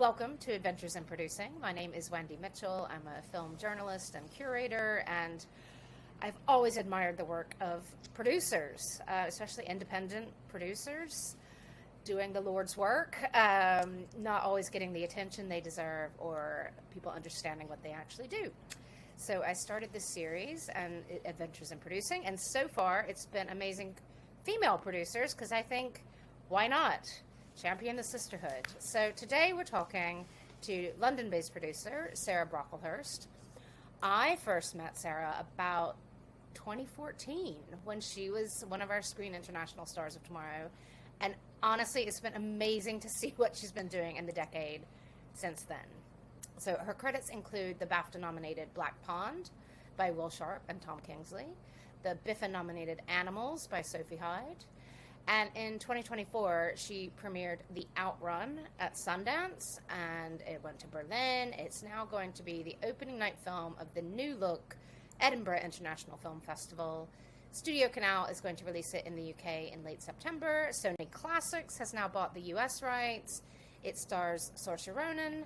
Welcome to Adventures in Producing. My name is Wendy Mitchell. I'm a film journalist and curator, and I've always admired the work of producers, especially independent producers, doing the Lord's work, not always getting the attention they deserve or people understanding what they actually do. So I started this series, and Adventures in Producing, and so far it's been amazing female producers, because I think, why not? Champion the sisterhood. So today we're talking to London-based producer Sarah Brocklehurst. I first met Sarah about 2014 when she was one of our Screen International Stars of Tomorrow. And honestly, it's been amazing to see what she's been doing in the decade since then. So her credits include the BAFTA-nominated Black Pond by Will Sharpe and Tom Kingsley, the BIFFA-nominated Animals by Sophie Hyde, and in 2024, she premiered the Outrun at Sundance, and it went to Berlin. It's now going to be the opening night film of the new look Edinburgh International Film Festival. Studio Canal is going to release it in the UK in late September. Sony Classics has now bought the US rights. It stars Saoirse Ronan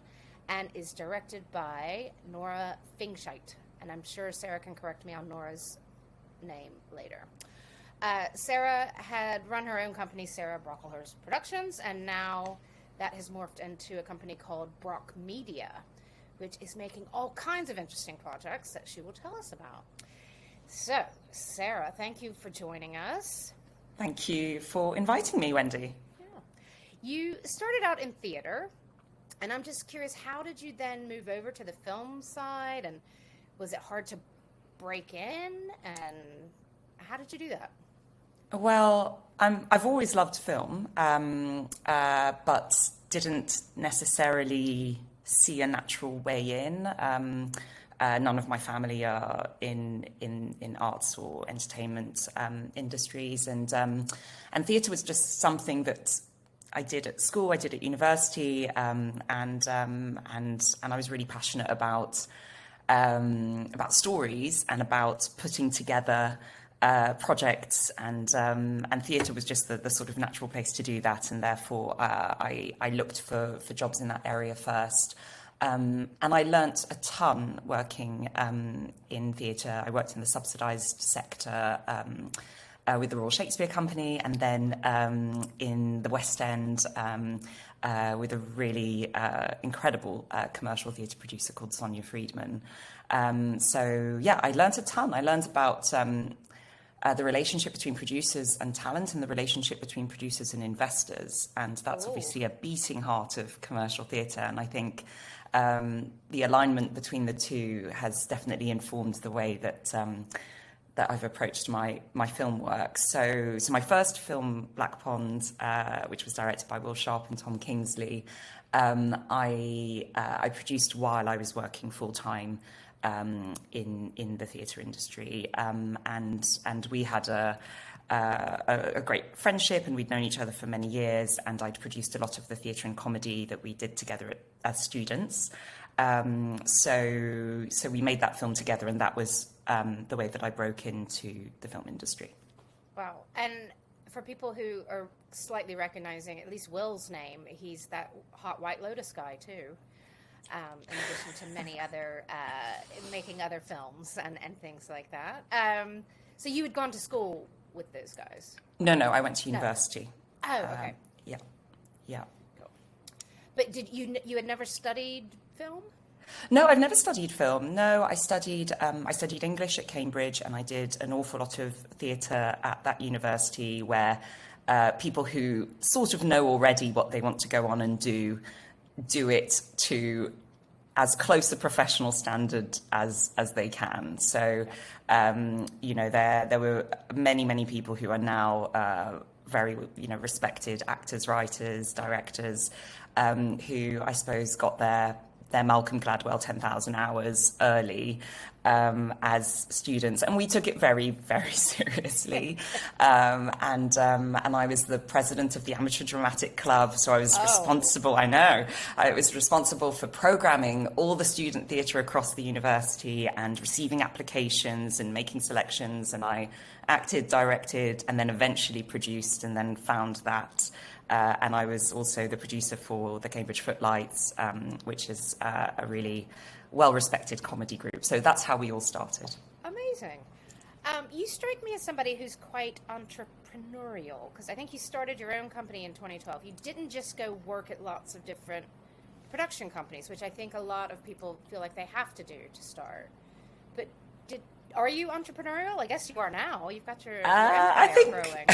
and is directed by Nora Fingscheidt. And I'm sure Sarah can correct me on Nora's name later. Sarah had run her own company, Sarah Brocklehurst Productions, and now that has morphed into a company called Brock Media, which is making all kinds of interesting projects that she will tell us about. So, Sarah, thank you for joining us. Thank you for inviting me, Wendy. Yeah. You started out in theater, and I'm just curious, how did you then move over to the film side, and was it hard to break in, and how did you do that? Well, I've always loved film, but didn't necessarily see a natural way in. None of my family are in arts or entertainment industries, and theatre was just something that I did at school, I did at university, and I was really passionate about stories and about putting together projects, and theatre was just the sort of natural place to do that, and therefore I looked for jobs in that area first. And I learnt a ton working in theatre. I worked in the subsidised sector with the Royal Shakespeare Company, and then in the West End with a really incredible commercial theatre producer called Sonia Friedman. So yeah, I learnt a ton. I learned about the relationship between producers and talent, and the relationship between producers and investors. And that's obviously a beating heart of commercial theatre. And I think the alignment between the two has definitely informed the way that I've approached my film work. So my first film, Black Pond, which was directed by Will Sharpe and Tom Kingsley, I produced while I was working full-time in the theatre industry, and we had a great friendship, and we'd known each other for many years, and I'd produced a lot of the theatre and comedy that we did together as students. So we made that film together, and that was the way that I broke into the film industry. Wow. And for people who are slightly recognizing at least Will's name, he's that hot White Lotus guy too. In addition to many other, making other films and things like that. So you had gone to school with those guys? No, I went to university. Oh, okay. Yeah. Cool. But you had never studied film? No, I've never studied film. No, I studied English at Cambridge, and I did an awful lot of theatre at that university, where people who sort of know already what they want to go on and do it to as close a professional standard as they can. So, there were many people who are now very, respected actors, writers, directors, who I suppose got their Malcolm Gladwell 10,000 hours early, as students, and we took it very, very seriously. And I was the president of the Amateur Dramatic Club, so I was responsible. I was responsible for programming all the student theatre across the university and receiving applications and making selections. And I acted, directed, and then eventually produced, and then found that. And I was also the producer for the Cambridge Footlights, which is a really well-respected comedy group. So that's how we all started. Amazing. You strike me as somebody who's quite entrepreneurial, because I think you started your own company in 2012. You didn't just go work at lots of different production companies, which I think a lot of people feel like they have to do to start. But are you entrepreneurial? I guess you are now. You've got your empire growing.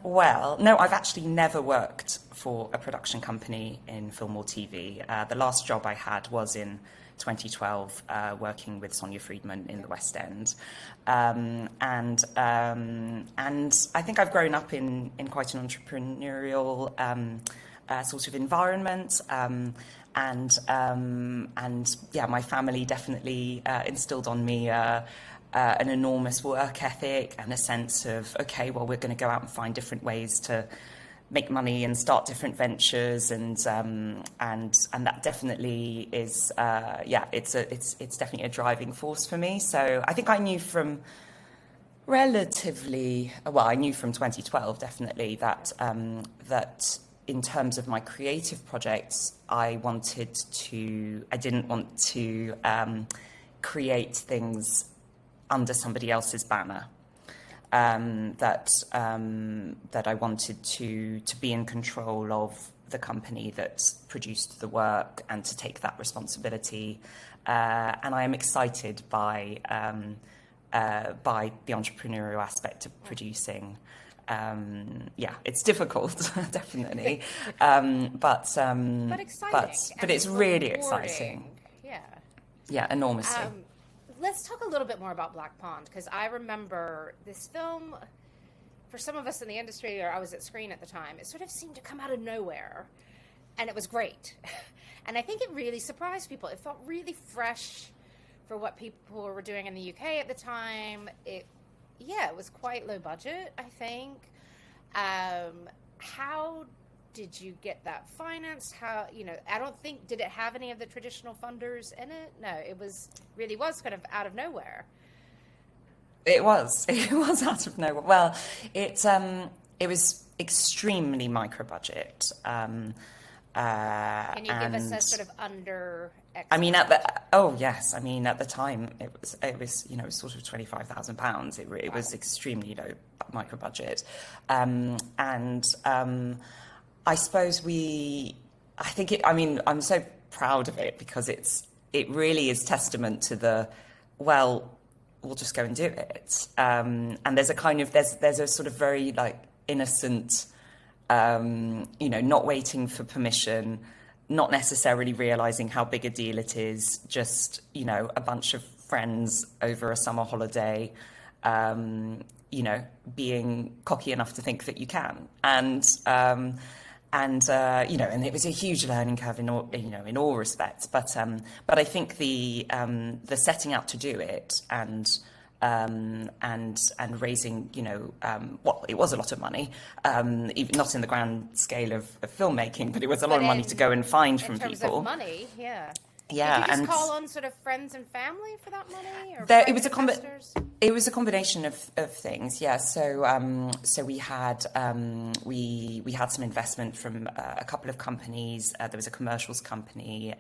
Well, no, I've actually never worked for a production company in film or TV. The last job I had was in 2012, working with Sonia Friedman in the West End. And I think I've grown up in quite an entrepreneurial sort of environment. And yeah, my family definitely instilled on me an enormous work ethic and a sense of, okay, well, we're going to go out and find different ways to make money and start different ventures, and that definitely is, it's definitely a driving force for me. So I think I knew from I knew from 2012 definitely that in terms of my creative projects, I didn't want to create things under somebody else's banner. That I wanted to be in control of the company that produced the work and to take that responsibility. And I am excited by the entrepreneurial aspect of producing. It's difficult, definitely, but exciting. But it's really exciting. Yeah, enormously. Let's talk a little bit more about Black Pond, because I remember this film, for some of us in the industry, or I was at Screen at the time, it sort of seemed to come out of nowhere, and it was great. And I think it really surprised people. It felt really fresh for what people were doing in the UK at the time. It was quite low budget, I think. How did you get that financed? I don't think, did it have any of the traditional funders in it? No, it really was kind of out of nowhere. It was out of nowhere. Well, it was extremely micro budget. Can you give us a sort of under? I mean, at the time it was sort of £25,000. It was extremely low micro budget, and I suppose I'm so proud of it, because it really is testament to we'll just go and do it. And there's a sort of very innocent, not waiting for permission, not necessarily realizing how big a deal it is, just, a bunch of friends over a summer holiday, being cocky enough to think that you can. And it was a huge learning curve in all respects. But I think the setting out to do it and raising, it was a lot of money, even not in the grand scale of filmmaking, but it was a lot of money to go and find from people. In terms of money, yeah. Yeah, did you just call on sort of friends and family for that money, or it was a combination of things. Yeah, so we had some investment from a couple of companies. There was a commercials company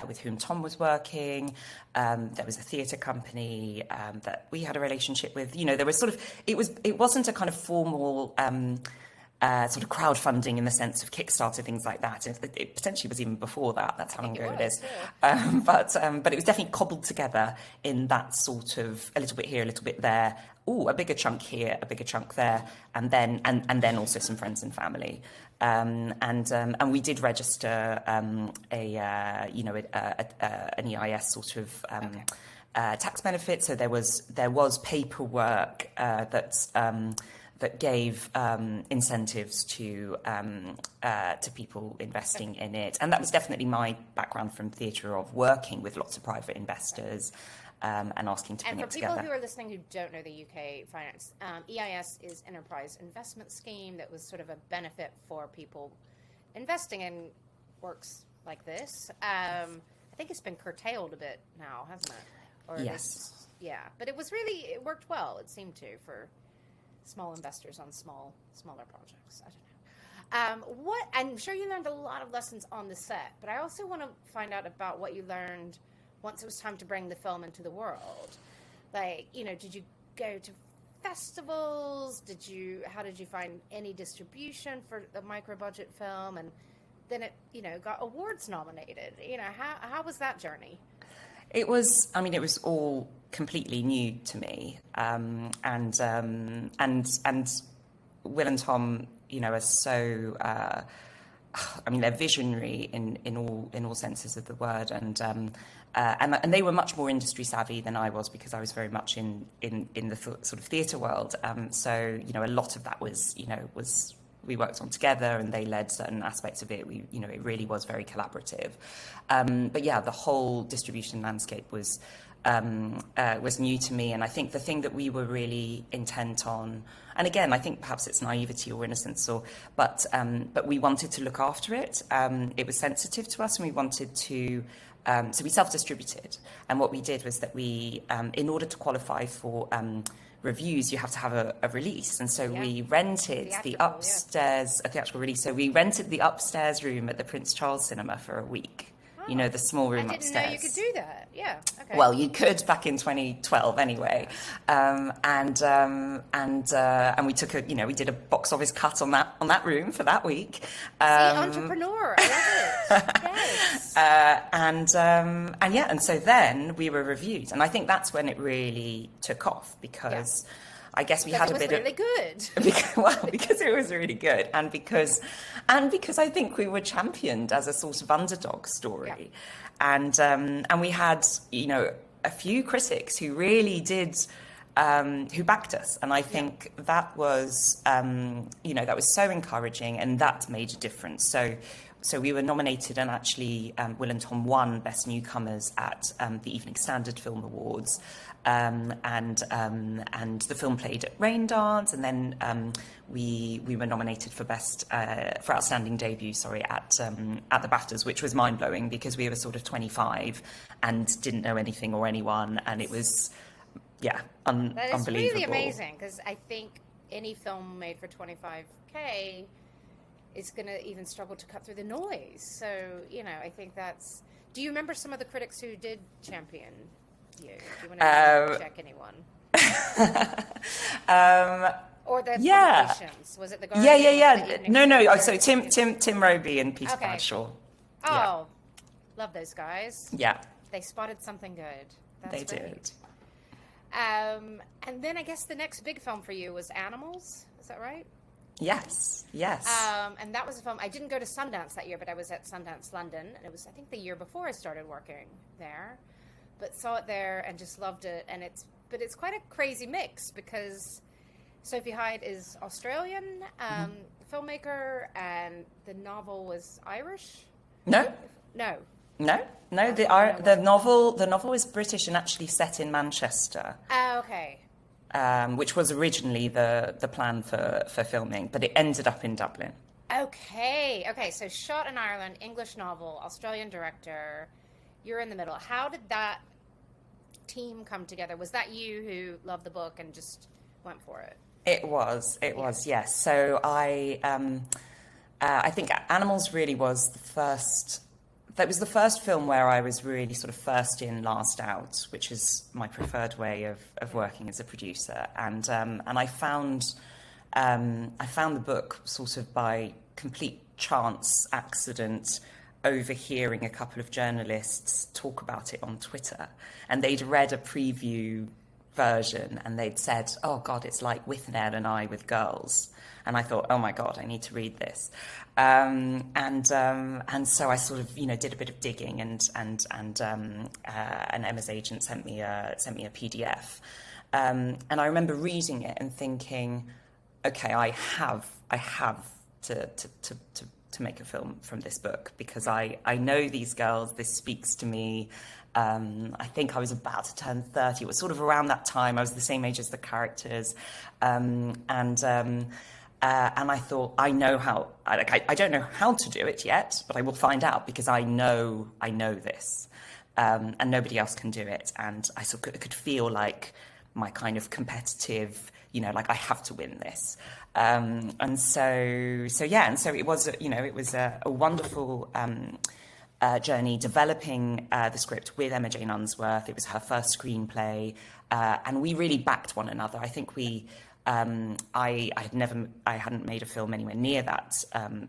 with whom Tom was working. There was a theatre company that we had a relationship with. There was sort of it wasn't a kind of formal sort of crowdfunding in the sense of Kickstarter, things like that. It potentially was even before that. That's how long ago it is. Yeah. But it was definitely cobbled together in that sort of a little bit here, a little bit there. A bigger chunk here, a bigger chunk there, and then also some friends and family. And we did register an EIS sort of tax benefit. So there was paperwork that gave incentives to people investing in it. And that was definitely my background from theatre, of working with lots of private investors and asking to bring it together. And for people who are listening who don't know the UK finance, EIS is Enterprise Investment Scheme that was sort of a benefit for people investing in works like this. I think it's been curtailed a bit now, hasn't it? Or yes. Yeah, but it worked well, it seemed to, for small investors on smaller projects. I don't know. I'm sure you learned a lot of lessons on the set, but I also want to find out about what you learned once it was time to bring the film into the world. Like, did you go to festivals? How did you find any distribution for the micro-budget film? And then it, got awards nominated. How was that journey? It was all completely new to me. And Will and Tom, are so, they're visionary in all senses of the word. And they were much more industry savvy than I was, because I was very much in the sort of theatre world. So, a lot of that was we worked on together, and they led certain aspects of it. It really was very collaborative. But yeah, the whole distribution landscape was new to me. And I think the thing that we were really intent on, and again, I think perhaps it's naivety or innocence, but we wanted to look after it. It was sensitive to us, and we wanted to. So we self-distributed, and what we did was that we, in order to qualify for reviews, you have to have a release, and so we rented the upstairs, a theatrical release. So we rented the upstairs room at the Prince Charles Cinema for a week. The small room upstairs. I didn't know you could do that. Yeah. Okay. Well, you could back in 2012 anyway. And we took we did a box office cut on that room for that week. Entrepreneur. I love it. Yes. And so then we were reviewed, and I think that's when it really took off, because I guess we had a bit really good. Because it was really good, and because I think we were championed as a sort of underdog story, and we had a few critics who really did who backed us, and I think that was that was so encouraging, and that made a difference. So we were nominated, and actually Will and Tom won Best Newcomers at the Evening Standard Film Awards. And the film played at Rain Dance, and then we were nominated for for outstanding debut, at the BAFTAs, which was mind blowing, because we were sort of 25 and didn't know anything or anyone, and it was unbelievable. That is really amazing, because I think any film made for 25K is going to even struggle to cut through the noise. So I think that's. Do you remember some of the critics who did champion? Do you want to check anyone? Or the publications? Was it the Guardian? Yeah. No. So Tim Roby and Peter Bradshaw. Oh, love those guys. Yeah. They spotted something good. They did. And then I guess the next big film for you was Animals. Is that right? Yes. And that was a film. I didn't go to Sundance that year, but I was at Sundance London, and it was, I think, the year before I started working there. But saw it there and just loved it. And it's quite a crazy mix, because Sophie Hyde is Australian filmmaker, and the novel was Irish. No. The novel is British and actually set in Manchester. Oh, okay. Which was originally the plan for filming, but it ended up in Dublin. Okay. So shot in Ireland, English novel, Australian director. You're in the middle. How did that team come together? Was that you who loved the book and just went for it? It was, yes. So I think Animals really was the first. That was the first film where I was really sort of first in, last out, which is my preferred way of working as a producer. And I found the book sort of by complete chance, accident, overhearing a couple of journalists talk about it on Twitter, and they'd read a preview version, and they'd said, "Oh God, it's like Withnail and I with girls." And I thought, "Oh my God, I need to read this." And so I sort of, did a bit of digging, and Emma's agent sent me a PDF, and I remember reading it and thinking, okay, I have to make a film from this book, because I know these girls. This speaks to me. I think I was about to turn 30. It was sort of around that time. I was the same age as the characters, and I thought, I know how. I don't know how to do it yet, but I will find out, because I know this, and nobody else can do it. And I sort of could feel like my kind of competitive, like I have to win this. And so it was, it was a wonderful journey developing the script with Emma Jane Unsworth. It was her first screenplay, and we really backed one another. I think I hadn't made a film anywhere near that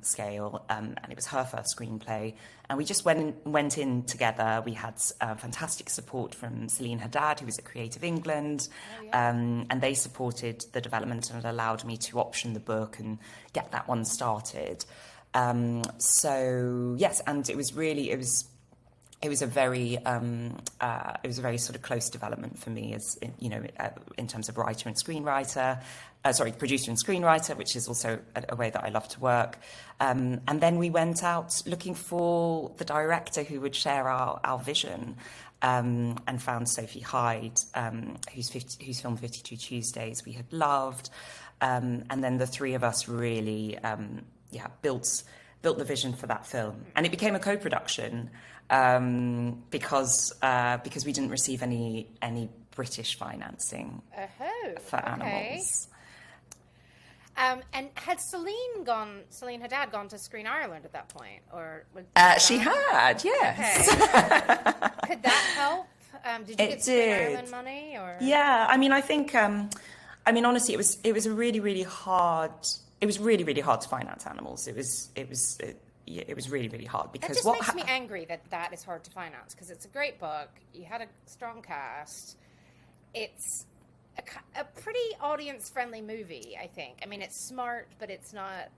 scale, and it was her first screenplay. And we just went in together. We had fantastic support from Celine Haddad, who was at Creative England, and they supported the development and allowed me to option the book and get that one started. So yes, and it was a very sort of close development for me, as in terms of writer and screenwriter, producer and screenwriter, which is also a way that I love to work. And then we went out looking for the director who would share our vision, and found Sophie Hyde, whose film 52 Tuesdays we had loved. And then the three of us really built the vision for that film, and it became a co-production. Because we didn't receive any British financing for Animals. And had Celine Haddad gone to Screen Ireland at that point, or she had, yes. Okay. Could that help? Did you get Screen Ireland money, or? Yeah, I mean, I think, honestly, it was really, really hard. It was really, really hard to finance Animals. It was really, really hard, because that just makes me angry that is hard to finance, because it's a great book. You had a strong cast. It's a pretty audience-friendly movie, I think. I mean, it's smart, but it's not,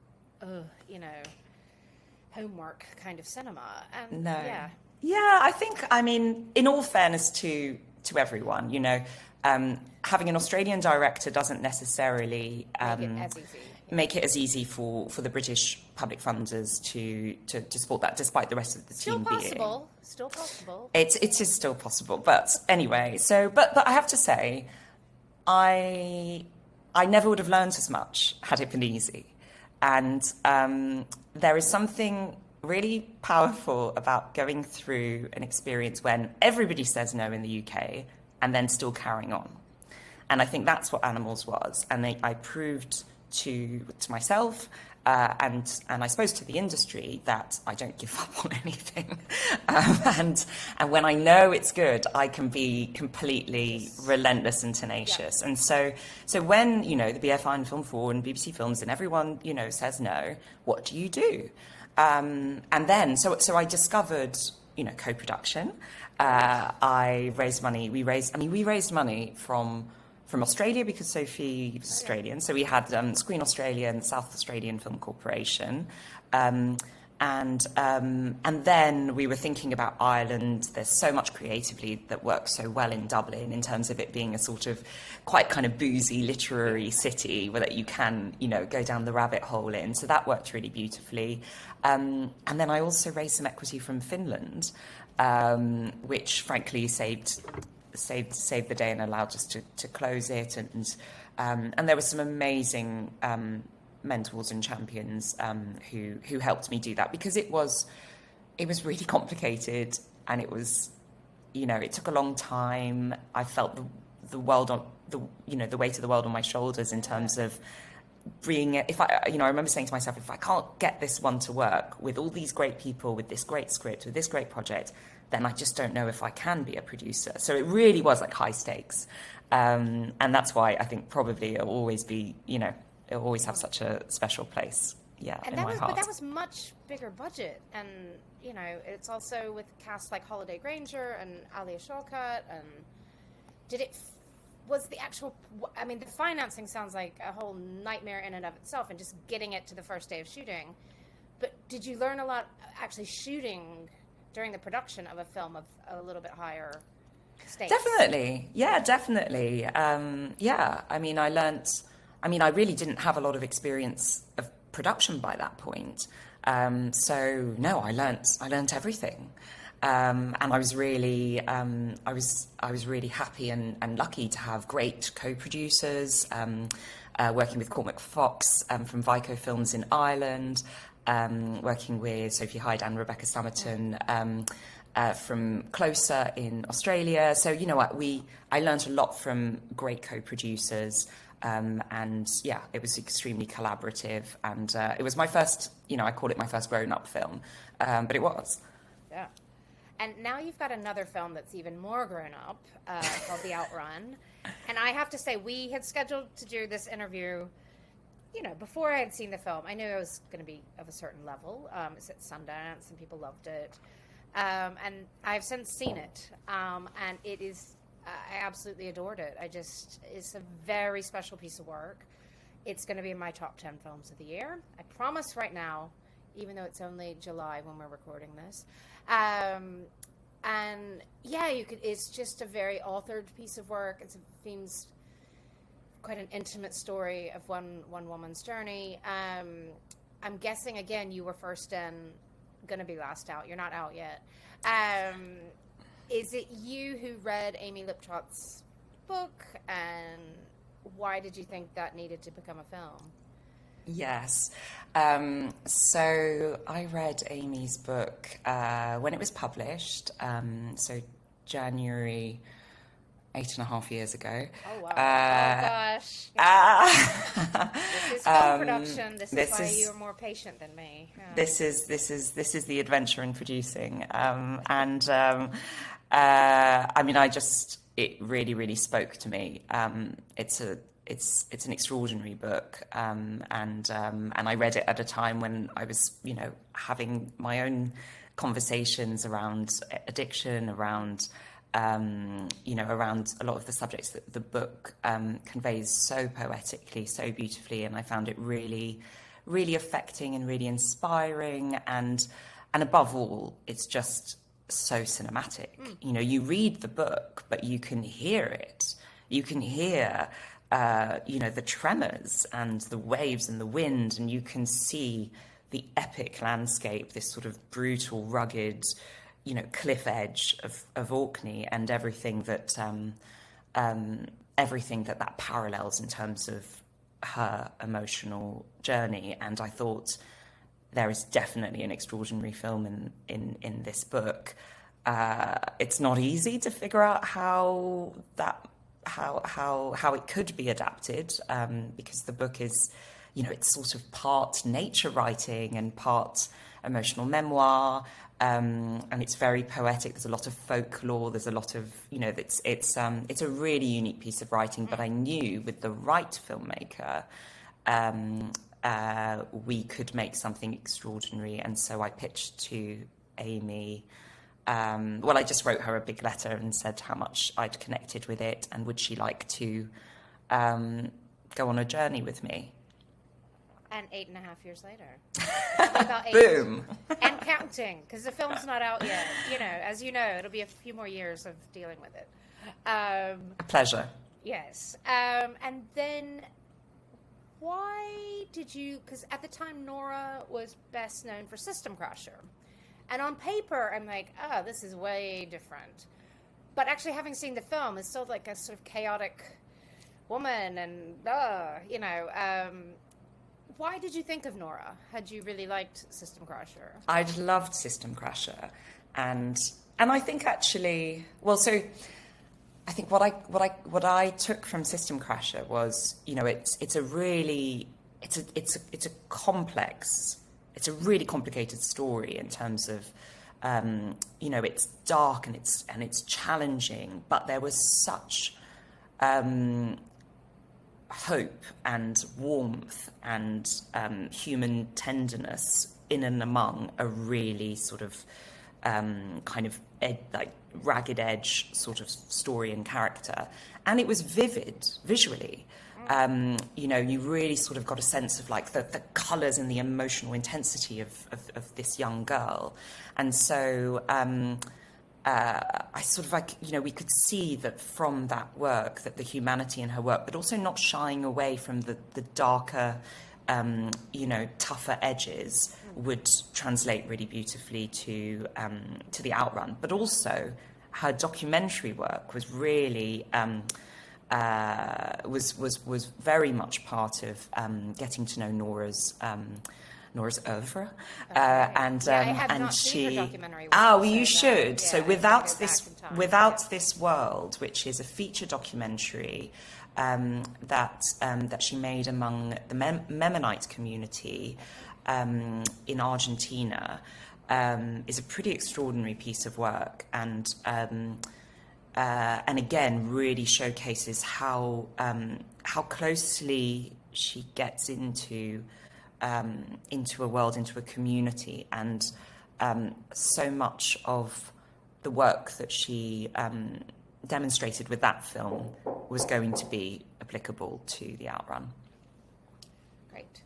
homework kind of cinema. And no. Yeah, I think, in all fairness to everyone, having an Australian director doesn't necessarily make it as easy for the British public funders to support that, despite the rest of the team being. Still possible. It is still possible. But anyway, but I have to say, I never would have learned as much had it been easy. And there is something really powerful about going through an experience when everybody says no in the UK and then still carrying on. And I think that's what Animals was. And I proved to myself and I suppose to the industry that I don't give up on anything. And when I know it's good, I can be completely relentless and tenacious. Yeah. And so when, the BFI and Film 4 and BBC Films and everyone, says no, what do you do? And then, so I discovered, co-production. I raised money. We raised money from Australia, because Sophie was Australian. So we had Screen Australia and South Australian Film Corporation. And then we were thinking about Ireland. There's so much creatively that works so well in Dublin, in terms of it being a sort of quite kind of boozy literary city where that you can, go down the rabbit hole in. So that worked really beautifully. And then I also raised some equity from Finland, which frankly saved the day and allowed us to close it. And there were some amazing mentors and champions who helped me do that, because it was really complicated, and it was, it took a long time. I felt the world on the weight of the world on my shoulders, in terms of bringing it. I remember saying to myself, if I can't get this one to work with all these great people, with this great script, with this great project, then I just don't know if I can be a producer. So it really was like high stakes. And that's why I think probably it'll always be, it'll always have such a special place, in my heart. But that was much bigger budget. And, it's also with casts like Holliday, Grainger and Alia, Shawkat. And the financing sounds like a whole nightmare in and of itself, and just getting it to the first day of shooting. But did you learn a lot actually shooting during the production of a film of a little bit higher stakes? Definitely. Yeah, definitely. I I mean, I really didn't have a lot of experience of production by that point. So no, I learnt everything. And I was really, I was really happy and lucky to have great co-producers, working with Cormac Fox from Vico Films in Ireland, working with Sophie Hyde and Rebecca Summerton from Closer in Australia. So, you know what, I learned a lot from great co-producers. And yeah, it was extremely collaborative, and it was my first, you know, I call it my first grown-up film, but it was. Yeah. And now you've got another film that's even more grown up, called The Outrun. And I have to say, we had scheduled to do this interview, you know, before I had seen the film. I knew it was going to be of a certain level. It's at Sundance, and people loved it. And I've since seen it, and it is... I absolutely adored it. It's a very special piece of work. It's going to be in my top 10 films of the year. I promise right now, even though it's only July when we're recording this. And yeah, it's just a very authored piece of work. It seems quite an intimate story of one woman's journey. I'm guessing, again, you were first in, going to be last out. You're not out yet. Is it you who read Amy Liptrot's book, and why did you think that needed to become a film? Yes. So I read Amy's book when it was published, so January, 8.5 years ago. Oh, wow. Oh, gosh. This is film production. This is why you are more patient than me. Yeah. This is the adventure in producing. I mean, it really, really spoke to me. It's an extraordinary book, and I read it at a time when I was, you know, having my own conversations around addiction, around you know, around a lot of the subjects that the book conveys so poetically, so beautifully, and I found it really, really affecting and really inspiring, and above all, it's just so cinematic. You know, you read the book, but you can hear it. You can hear, you know, the tremors and the waves and the wind, and you can see the epic landscape, this sort of brutal, rugged, you know, cliff edge of Orkney, and everything that parallels in terms of her emotional journey. And I thought, there is definitely an extraordinary film in this book. It's not easy to figure out how it could be adapted, because the book is, you know, it's sort of part nature writing and part emotional memoir, and it's very poetic. There's a lot of folklore. There's a lot of, you know, it's a really unique piece of writing. But I knew with the right filmmaker, we could make something extraordinary, and so I pitched to Amy. Well, I just wrote her a big letter and said how much I'd connected with it, and would she like to go on a journey with me. And 8.5 years later. About 8. Boom. And counting, because the film's not out yet. You know, as you know, it'll be a few more years of dealing with it. A pleasure. Yes. And then... why did you, because at the time Nora was best known for System Crasher. And on paper, I'm like, oh, this is way different. But actually having seen the film, it's still like a sort of chaotic woman and, you know. Why did you think of Nora? Had you really liked System Crasher? I'd loved System Crasher. And I think actually, well, so... I think what I took from System Crasher was, you know, it's a really complex, it's a really complicated story in terms of, you know, it's dark and it's challenging, but there was such hope and warmth and human tenderness in and among a really sort of kind of like ragged edge sort of story and character, and it was vivid visually. You know, you really sort of got a sense of like the colours and the emotional intensity of this young girl, and so I sort of we could see that from that work, that the humanity in her work, but also not shying away from the darker, tougher edges would translate really beautifully to the Outrun. But also, her documentary work was really was very much part of getting to know Nora's oeuvre, and I have and not seen she her documentary work, well, so you that- should. yeah, So I have to without go this back in time. without this world, which is a feature documentary that she made among the Mennonite community in Argentina, is a pretty extraordinary piece of work, and again really showcases how closely she gets into a world, into a community, and so much of the work that she demonstrated with that film was going to be applicable to the Outrun. Great.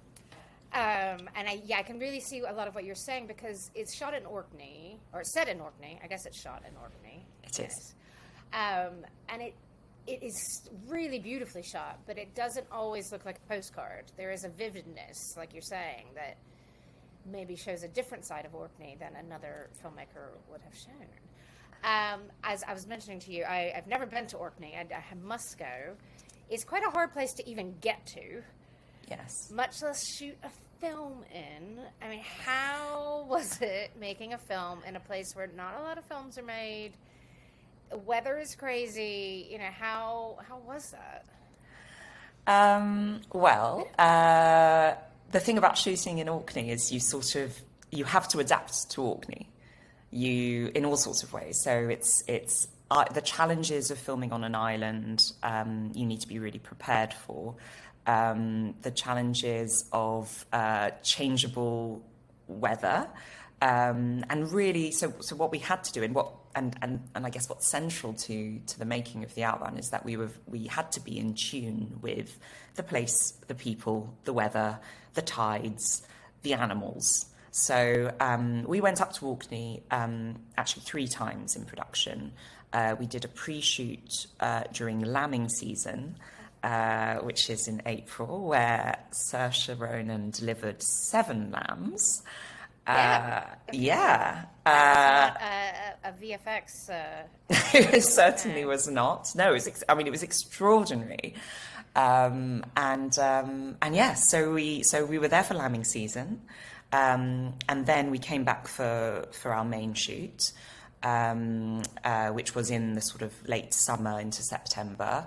And I can really see a lot of what you're saying, because it's shot in Orkney, or set in Orkney. I guess it's shot in Orkney. It is. And it is really beautifully shot, but it doesn't always look like a postcard. There is a vividness, like you're saying, that maybe shows a different side of Orkney than another filmmaker would have shown. As I was mentioning to you, I've never been to Orkney. I must go. It's quite a hard place to even get to. Yes. Much less shoot a film in. I mean, how was it making a film in a place where not a lot of films are made? The weather is crazy. How was that? The thing about shooting in Orkney is you have to adapt to Orkney. In all sorts of ways. So it's the challenges of filming on an island. You need to be really prepared for the challenges of changeable weather, and really. So what we had to do, and I guess what's central to the making of the Outrun is that we had to be in tune with the place, the people, the weather, the tides, the animals. So we went up to Orkney actually 3 times in production. We did a pre-shoot during lambing season, which is in April, where Saoirse Ronan delivered 7 lambs. Yeah. A VFX. It certainly was not. No, it was extraordinary. And yes, so we were there for lambing season. And then we came back for our main shoot, which was in the sort of late summer into September.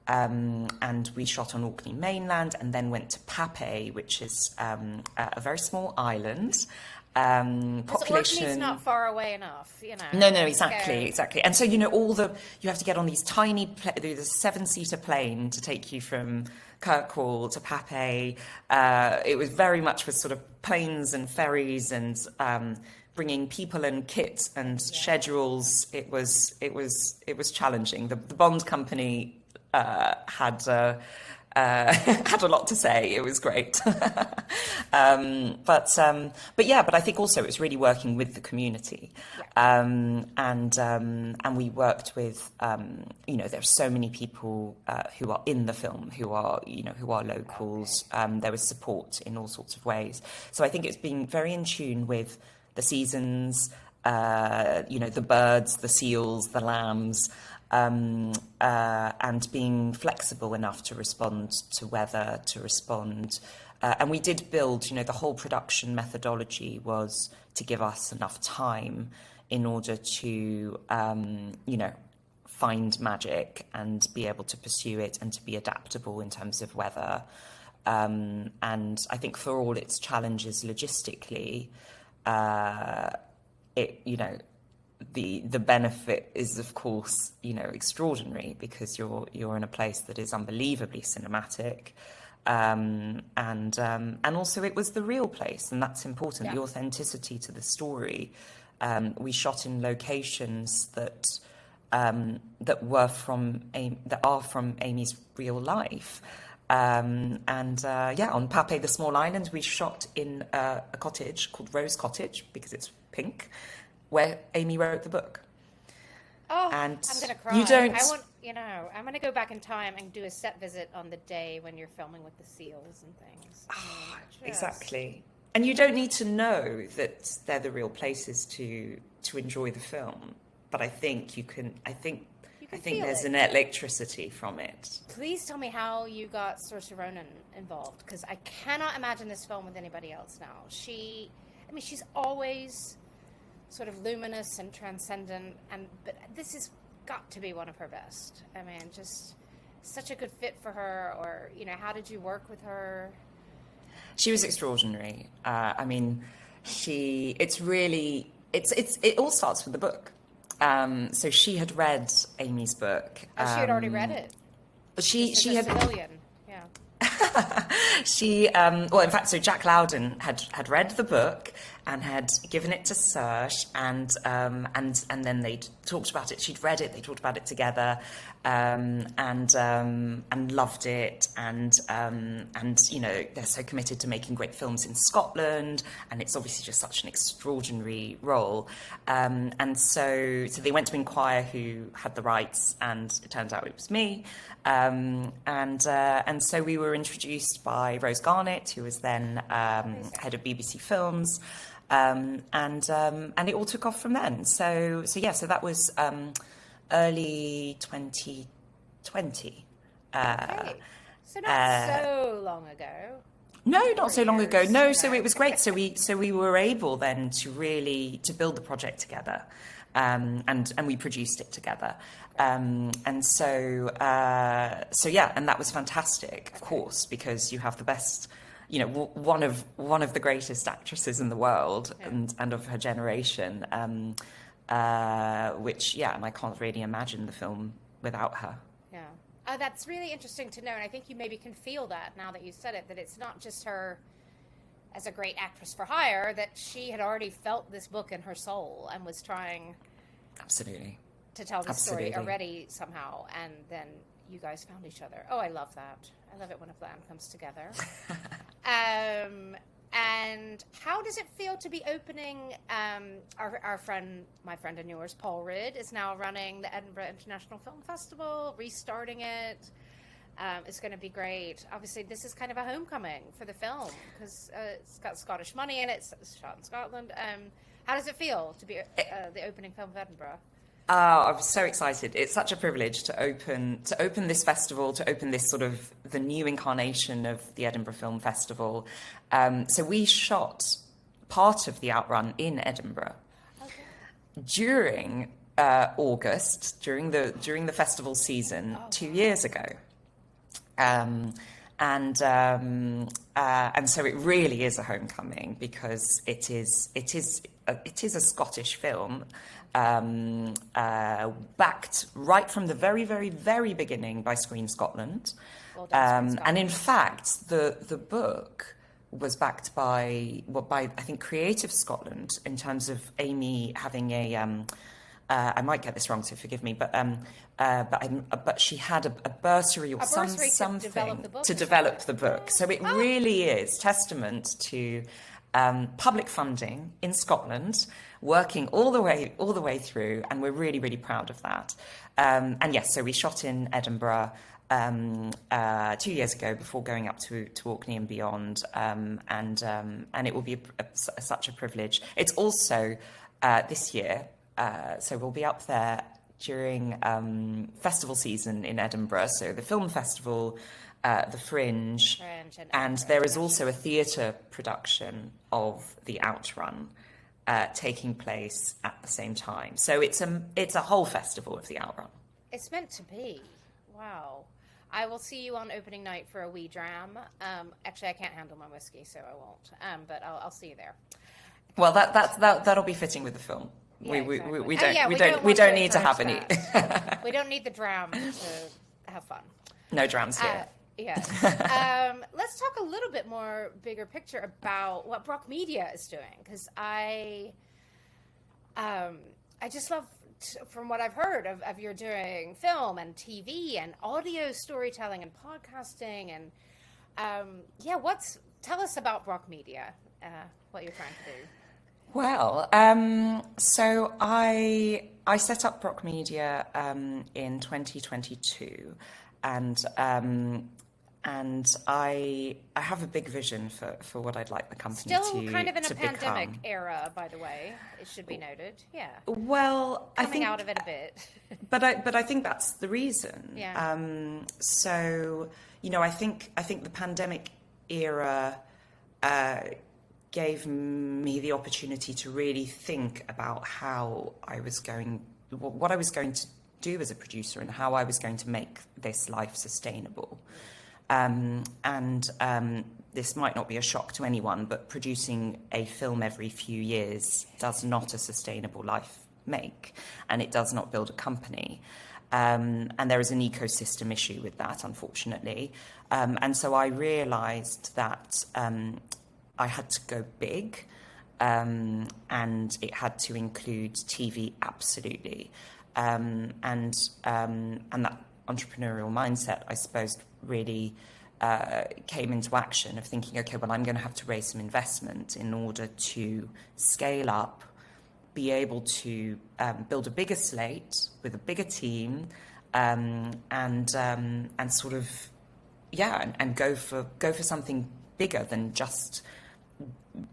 And we shot on Orkney mainland, and then went to Pape, which is a very small island. Population. Orkney's not far away enough, No, exactly. And so you have to get on these tiny, there's a 7-seater plane to take you from Kirkwall to Pape. It was very much with sort of planes and ferries and bringing people and kit and schedules. It was challenging. The Bond company had a lot to say. It was great. But I think also it was really working with the community. And we worked with, there's so many people who are in the film, who are locals. There was support in all sorts of ways. So I think it's been very in tune with the seasons, the birds, the seals, the lambs, and being flexible enough to respond to weather, and we did build, the whole production methodology was to give us enough time in order to, find magic and be able to pursue it and to be adaptable in terms of weather. And I think for all its challenges logistically, the benefit is, of course, extraordinary, because you're in a place that is unbelievably cinematic, and also it was the real place, and that's important. The authenticity to the story. We shot in locations that are from Amy's real life. On Pape, the small island, we shot in a cottage called Rose Cottage, because it's pink, where Amy wrote the book. Oh, and I'm going to cry. you don't. I'm going to go back in time and do a set visit on the day when you're filming with the seals and things. Exactly. And you don't need to know that they're the real places to enjoy the film. But I think you can. I think there's an electricity from it. Please tell me how you got Saoirse Ronan involved, because I cannot imagine this film with anybody else now. She's always sort of luminous and transcendent, but this has got to be one of her best. I mean, just such a good fit for her. Or how did you work with her? She was extraordinary. It all starts with the book. So she had read Amy's book. She had already read it. She had. Civilian. Yeah. In fact, so Jack Loudon had read the book and had given it to Saoirse, and then they talked about it. She'd read it. They talked about it together, and loved it. And they're so committed to making great films in Scotland, and it's obviously just such an extraordinary role. And so they went to inquire who had the rights, and it turns out it was me. And so we were introduced by Rose Garnett, who was then head of BBC Films, and it all took off from then. So that was early 2020. Okay. So not so long ago. No, not so long ago. No, so it was great. So we were able then to build the project together. And we produced it together, and that was fantastic, of course, because you have the best, one of the greatest actresses in the world, and of her generation, and I can't really imagine the film without her. Yeah, that's really interesting to know, and I think you maybe can feel that now that you said it, that it's not just her as a great actress for hire, that she had already felt this book in her soul and was trying absolutely to tell the story already somehow, and then you guys found each other. Oh, I love that. I love it when a plan comes together. And how does it feel to be opening my friend and yours, Paul Ridd, is now running the Edinburgh International Film Festival, restarting it. It's going to be great. Obviously, this is kind of a homecoming for the film because it's got Scottish money in it. It's shot in Scotland. How does it feel to be the opening film of Edinburgh? I'm so excited. It's such a privilege to open this festival, to open this sort of the new incarnation of the Edinburgh Film Festival. So we shot part of the Outrun in Edinburgh during August, during the festival season 2 years ago. And so it really is a homecoming because it is a Scottish film, backed right from the very, very, very beginning by Screen Scotland. Well done, Screen and in fact, the book was backed by I think Creative Scotland in terms of Amy having a I might get this wrong, so forgive me, but she had a bursary or something to develop the book. So it really is testament to public funding in Scotland, working all the way through, and we're really, really proud of that. And yes, so we shot in Edinburgh 2 years ago before going up to Orkney and beyond, and it will be such a privilege. It's also this year. So we'll be up there during festival season in Edinburgh, so the film festival, the Fringe, and there is also a theatre production of the Outrun taking place at the same time. So it's a whole festival of the Outrun. It's meant to be. Wow. I will see you on opening night for a wee dram. Actually, I can't handle my whiskey, so I won't. But I'll see you there. Well, that'll be fitting with the film. Yeah, we exactly. don't need to have any. We don't need the dram to have fun. No drams here. Yes. Let's talk a little bit more bigger picture about what Brock Media is doing, because I just love, from what I've heard of you're doing film and TV and audio storytelling and podcasting and tell us about Brock Media, what you're trying to do. Well, so I set up Brock Media in 2022, and I have a big vision for what I'd like the company Still kind of in a to pandemic become. era, by the way. It should be noted. Yeah, Well, I coming think, out of it a bit. but I think that's the reason. Yeah. So I think the pandemic era gave me the opportunity to really think about what I was going to do as a producer and how I was going to make this life sustainable. This might not be a shock to anyone, but producing a film every few years does not a sustainable life make, and it does not build a company. And there is an ecosystem issue with that, unfortunately. And so I realised that I had to go big, and it had to include TV, absolutely. And that entrepreneurial mindset, I suppose, really came into action of thinking, okay, well, I'm going to have to raise some investment in order to scale up, be able to build a bigger slate with a bigger team, and sort of, and go for something bigger than just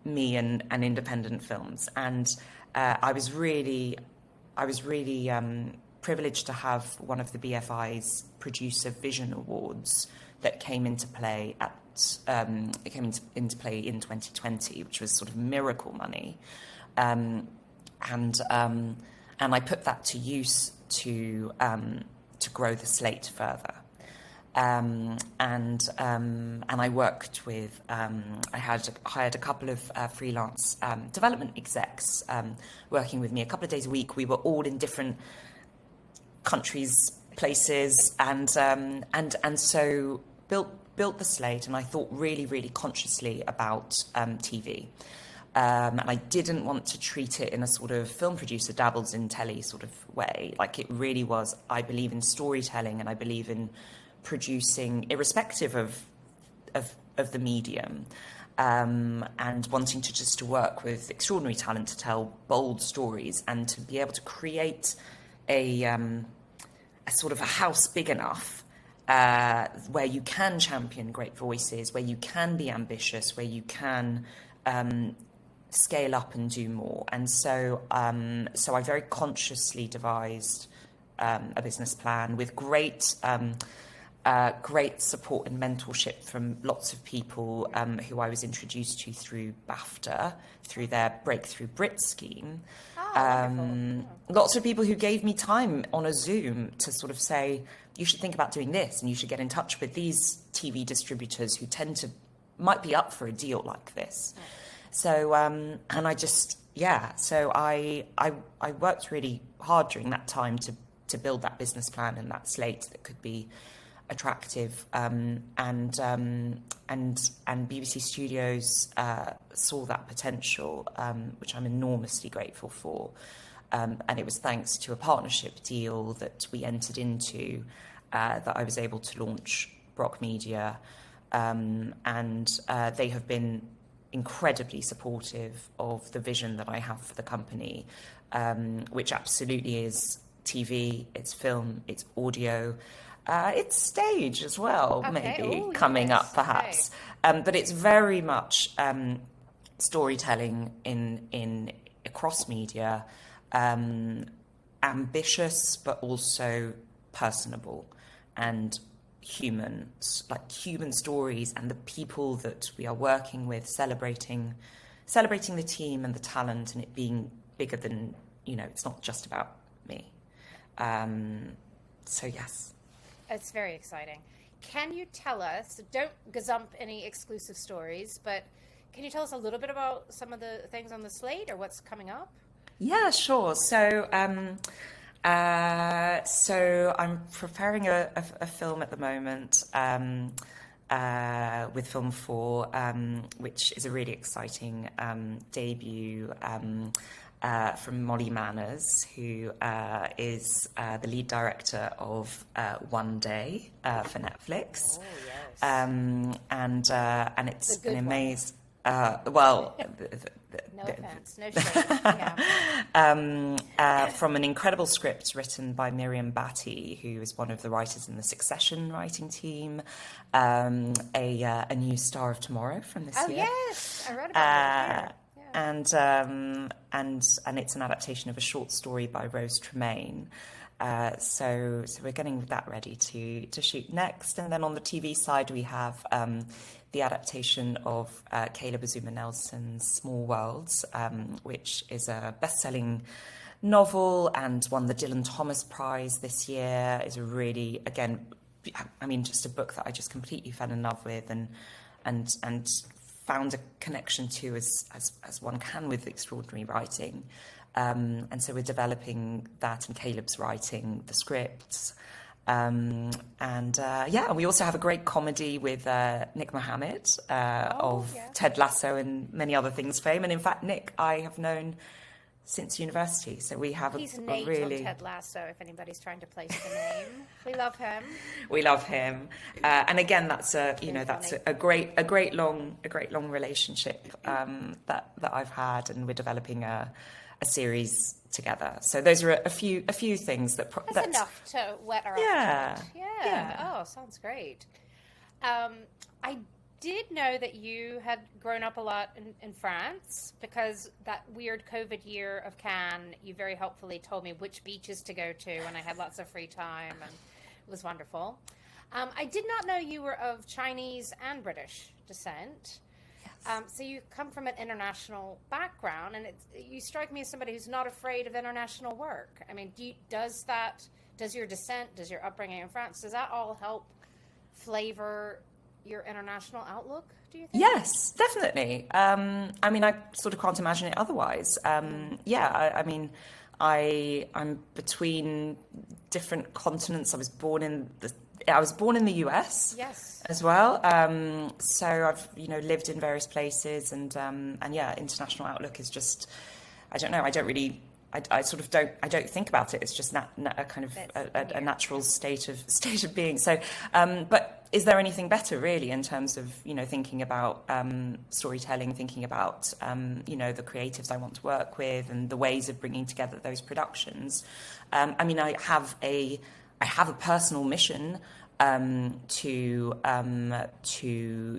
me and independent films. And I was really privileged to have one of the BFI's Producer Vision Awards that came into play into play in 2020, which was sort of miracle money, and I put that to use to grow the slate further. And I worked with, I had hired a couple of freelance development execs working with me a couple of days a week. We were all in different countries, places, and so built the slate. And I thought really, really consciously about TV. And I didn't want to treat it in a sort of film producer dabbles in telly sort of way. Like, it really was, I believe in storytelling, and I believe in producing irrespective of the medium, and wanting to work with extraordinary talent to tell bold stories and to be able to create a sort of a house big enough where you can champion great voices, where you can be ambitious, where you can scale up and do more. And so I very consciously devised a business plan with great support and mentorship from lots of people who I was introduced to through BAFTA, through their Breakthrough Brit scheme. Lots of people who gave me time on a Zoom to sort of say, you should think about doing this, and you should get in touch with these TV distributors who might be up for a deal like this. Yeah. So, and I just, so I worked really hard during that time to build that business plan and that slate that could be attractive, and BBC Studios saw that potential, which I'm enormously grateful for, and it was thanks to a partnership deal that we entered into that I was able to launch Brock Media, and they have been incredibly supportive of the vision that I have for the company, which absolutely is TV, it's film, it's audio. It's stage as well, maybe coming up perhaps, but it's very much storytelling in across media, ambitious but also personable and human stories, and the people that we are working with, celebrating the team and the talent, and it being bigger than, it's not just about me. So yes. It's very exciting. Can you tell us, don't gazump any exclusive stories, but can you tell us a little bit about some of the things on the slate or what's coming up? Yeah, sure. So I'm preparing a film at the moment with Film 4, which is a really exciting debut from Molly Manners, who is the lead director of One Day for Netflix. Oh, yes. And it's an amazing... Well, No offense, no shame. Yeah. from an incredible script written by Miriam Batty, who is one of the writers in the Succession writing team, a new Star of Tomorrow from this year. Yes, I wrote about it here. Yeah. And it's an adaptation of a short story by Rose Tremaine. So we're getting that ready to shoot next. And then on the TV side, we have the adaptation of Caleb Azuma Nelson's Small Worlds, which is a best-selling novel and won the Dylan Thomas Prize this year. Is a really, again, I mean, just a book that I just completely fell in love with and found a connection to as one can with extraordinary writing. And so we're developing that, and Caleb's writing the scripts. We also have a great comedy with Nick Mohammed of Ted Lasso and many other things fame. And in fact, Nick, I have known since university. So we have He's a Nate really... on Ted Lasso, if anybody's trying to place the name. We love him. We love him. And again, that's a great long relationship that I've had, and we're developing a series together. So those are a few things that's enough to whet our appetite. Yeah. Oh, sounds great. I did know that you had grown up a lot in France, because that weird COVID year of Cannes, you very helpfully told me which beaches to go to when I had lots of free time, and it was wonderful. I did not know you were of Chinese and British descent. So you come from an international background, and you strike me as somebody who's not afraid of international work. I mean, does your descent, does your upbringing in France, does that all help flavor your international outlook, do you think? Yes, definitely. I mean, I sort of can't imagine it otherwise. I'm between different continents. I was born in the US. Yes. As well. So I've lived in various places, and international outlook is just, I don't know. I don't really. I sort of don't. I don't think about it. It's just a kind of a natural state of being. So, but is there anything better really in terms of thinking about storytelling, thinking about the creatives I want to work with, and the ways of bringing together those productions? I mean, I have a personal mission to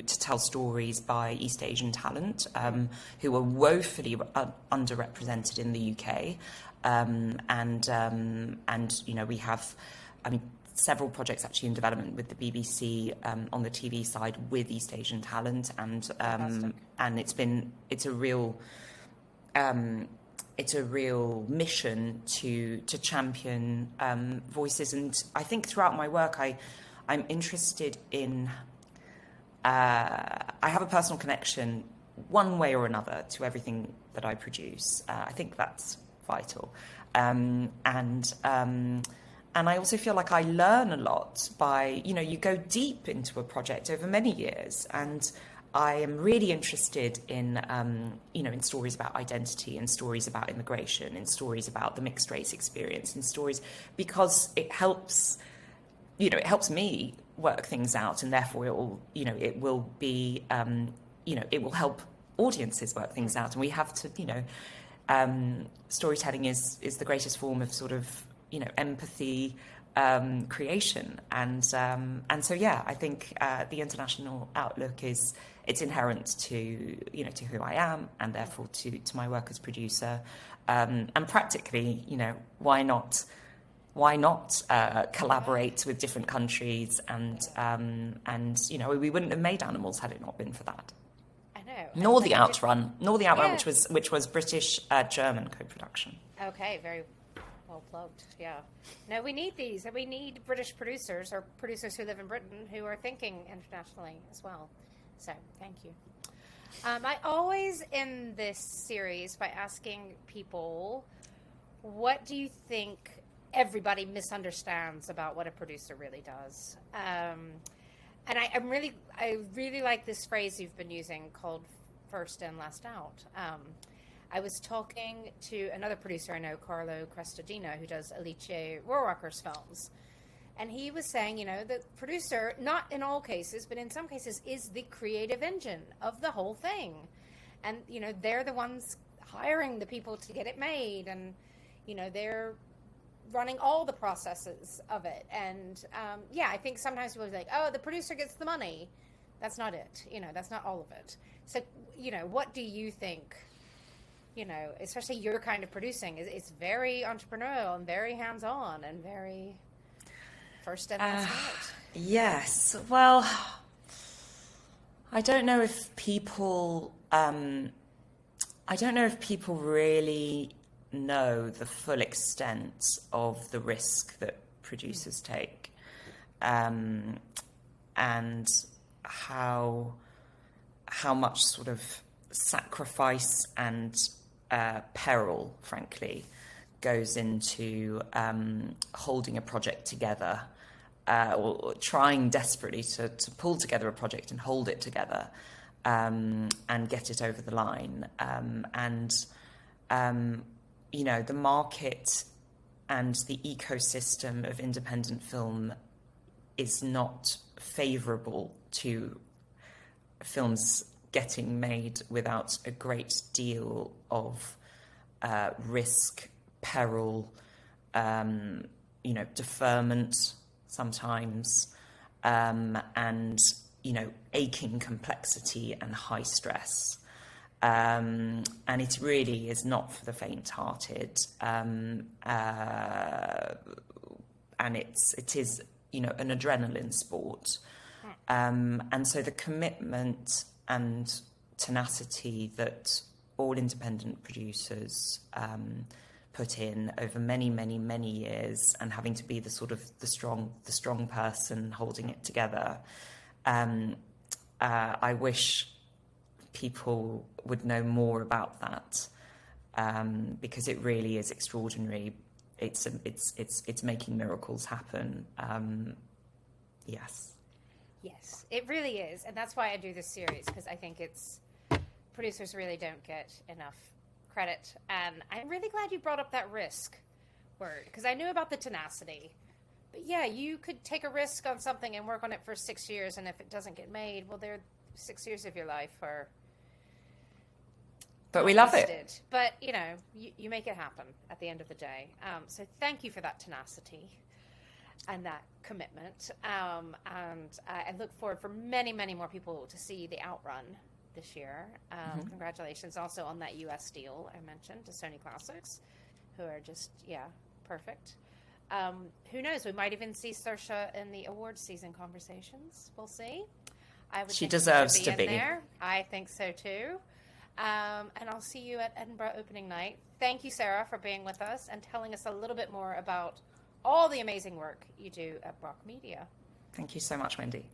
tell stories by East Asian talent who are woefully underrepresented in the UK, we have, several projects actually in development with the BBC on the TV side with East Asian talent, and it's a real mission to champion voices. And I think throughout my work, I'm interested in, I have a personal connection one way or another to everything that I produce. I think that's vital. And I also feel like I learn a lot by, you go deep into a project over many years, and I am really interested in, in stories about identity, in stories about immigration, in stories about the mixed race experience, in stories, because it helps me work things out, and therefore it will help audiences work things out. And we have to, storytelling is the greatest form of sort of, empathy, creation. And so, I think the international outlook it's inherent to who I am, and therefore to my work as producer. And practically, why not collaborate with different countries, and we wouldn't have made Animals had it not been for that. I know. Nor the Outrun, which was British German co-production. Okay, very well plugged. Yeah. No, we need these, and we need British producers, or producers who live in Britain, who are thinking internationally as well. So, thank you. I always end this series by asking people, what do you think everybody misunderstands about what a producer really does? And I really like this phrase you've been using called first in, last out. I was talking to another producer I know, Carlo Crestodino, who does Alice Rohrwacher's films. And he was saying, the producer, not in all cases, but in some cases, is the creative engine of the whole thing. And, they're the ones hiring the people to get it made. And, they're running all the processes of it. And, I think sometimes people are like, oh, the producer gets the money. That's not it. That's not all of it. So, what do you think, especially your kind of producing, it's very entrepreneurial and very hands-on and very first and last minute. Yes. Well, I don't know if people really know the full extent of the risk that producers take, and how much sort of sacrifice and peril, frankly, goes into holding a project together, or trying desperately to pull together a project and hold it together, and get it over the line. The market and the ecosystem of independent film is not favourable to films getting made without a great deal of risk, peril, deferment sometimes, and aching complexity and high stress. And it really is not for the faint-hearted. And it is an adrenaline sport. And so the commitment and tenacity that all independent producers put in over many, many, many years, and having to be the strong person holding it together. I wish people would know more about that, because it really is extraordinary. It's making miracles happen. Yes. Yes, it really is. And that's why I do this series, because I think producers really don't get enough credit. And I'm really glad you brought up that risk word, because I knew about the tenacity. But yeah, you could take a risk on something and work on it for 6 years, and if it doesn't get made, well, there 6 years of your life are... But we love it. But, you make it happen at the end of the day. So thank you for that tenacity and that commitment. And I look forward for many, many more people to see the Outrun this year. Congratulations also on that US deal I mentioned to Sony Classics, who are just, perfect. Who knows? We might even see Saoirse in the awards season conversations. We'll see. She deserves to be. There. I think so too. And I'll see you at Edinburgh opening night. Thank you, Sarah, for being with us and telling us a little bit more about all the amazing work you do at Brock Media. Thank you so much, Wendy.